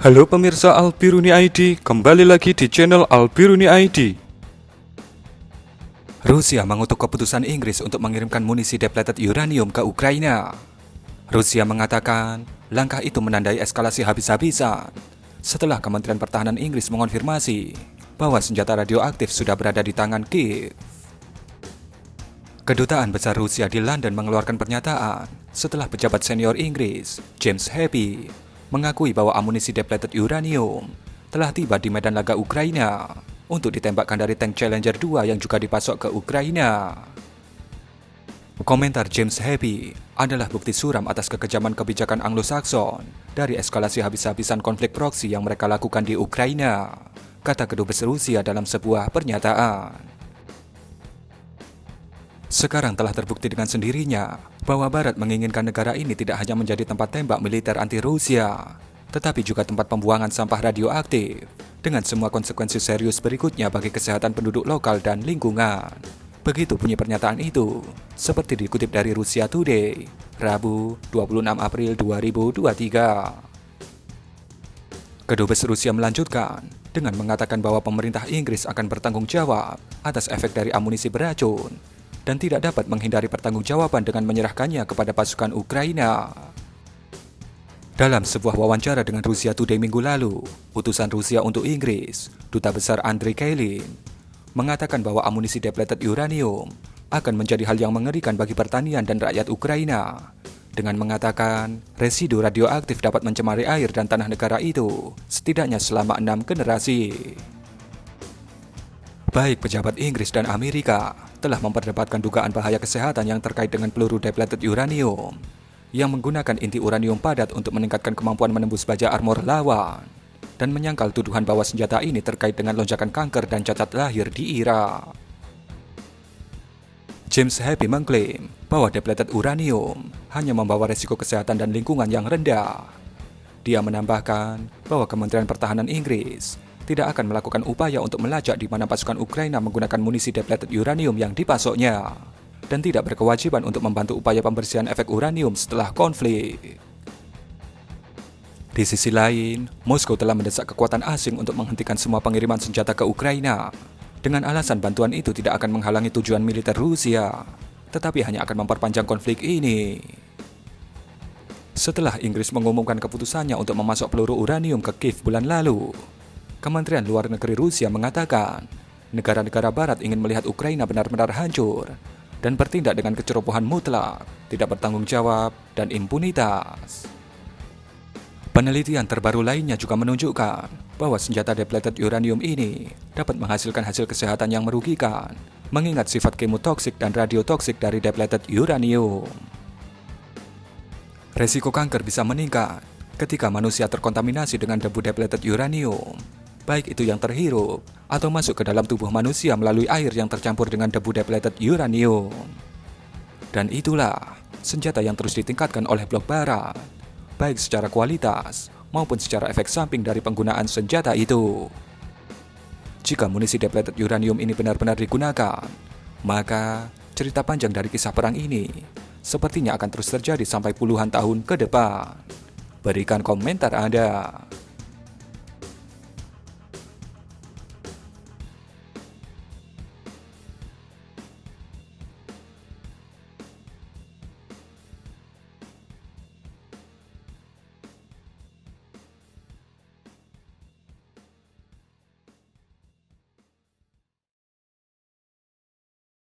Halo pemirsa Albiruni ID, kembali lagi di channel Albiruni ID. Rusia mengutuk keputusan Inggris untuk mengirimkan munisi depleted uranium ke Ukraina. Rusia mengatakan langkah itu menandai eskalasi habis-habisan setelah Kementerian Pertahanan Inggris mengonfirmasi bahwa senjata radioaktif sudah berada di tangan Kiev. Kedutaan Besar Rusia di London mengeluarkan pernyataan setelah pejabat senior Inggris, James Heppy, mengakui bahwa amunisi depleted uranium telah tiba di medan laga Ukraina untuk ditembakkan dari tank Challenger 2 yang juga dipasok ke Ukraina. Komentar James Heppy adalah bukti suram atas kekejaman kebijakan Anglo-Sakson dari eskalasi habis-habisan konflik proksi yang mereka lakukan di Ukraina, kata kedubes Rusia dalam sebuah pernyataan. Sekarang telah terbukti dengan sendirinya bahwa Barat menginginkan negara ini tidak hanya menjadi tempat tembak militer anti-Rusia, tetapi juga tempat pembuangan sampah radioaktif, dengan semua konsekuensi serius berikutnya bagi kesehatan penduduk lokal dan lingkungan. Begitu bunyi pernyataan itu, seperti dikutip dari Russia Today, Rabu 26 April 2023. Kedubes Rusia melanjutkan dengan mengatakan bahwa pemerintah Inggris akan bertanggung jawab atas efek dari amunisi beracun dan tidak dapat menghindari pertanggungjawaban dengan menyerahkannya kepada pasukan Ukraina. Dalam sebuah wawancara dengan Russia Today minggu lalu, utusan Rusia untuk Inggris, Duta Besar Andrei Kailin, mengatakan bahwa amunisi depleted uranium akan menjadi hal yang mengerikan bagi pertanian dan rakyat Ukraina, dengan mengatakan residu radioaktif dapat mencemari air dan tanah negara itu setidaknya selama 6 generasi. Baik pejabat Inggris dan Amerika telah memperdebatkan dugaan bahaya kesehatan yang terkait dengan peluru depleted uranium yang menggunakan inti uranium padat untuk meningkatkan kemampuan menembus baja armor lawan dan menyangkal tuduhan bahwa senjata ini terkait dengan lonjakan kanker dan cacat lahir di Irak. James Heppy mengklaim bahwa depleted uranium hanya membawa resiko kesehatan dan lingkungan yang rendah. Dia menambahkan bahwa Kementerian Pertahanan Inggris tidak akan melakukan upaya untuk melacak di mana pasukan Ukraina menggunakan munisi depleted uranium yang dipasoknya, dan tidak berkewajiban untuk membantu upaya pembersihan efek uranium setelah konflik. Di sisi lain, Moskow telah mendesak kekuatan asing untuk menghentikan semua pengiriman senjata ke Ukraina, dengan alasan bantuan itu tidak akan menghalangi tujuan militer Rusia, tetapi hanya akan memperpanjang konflik ini. Setelah Inggris mengumumkan keputusannya untuk memasok peluru uranium ke Kiev bulan lalu, Kementerian Luar Negeri Rusia mengatakan negara-negara Barat ingin melihat Ukraina benar-benar hancur dan bertindak dengan kecerobohan mutlak, tidak bertanggung jawab, dan impunitas. Penelitian terbaru lainnya juga menunjukkan bahwa senjata depleted uranium ini dapat menghasilkan hasil kesehatan yang merugikan, mengingat sifat kemotoksik dan radiotoksik dari depleted uranium. Resiko kanker bisa meningkat ketika manusia terkontaminasi dengan debu depleted uranium, baik itu yang terhirup atau masuk ke dalam tubuh manusia melalui air yang tercampur dengan debu depleted uranium. Dan itulah senjata yang terus ditingkatkan oleh blok Barat, baik secara kualitas maupun secara efek samping dari penggunaan senjata itu. Jika munisi depleted uranium ini benar-benar digunakan, maka cerita panjang dari kisah perang ini sepertinya akan terus terjadi sampai puluhan tahun ke depan. Berikan komentar Anda.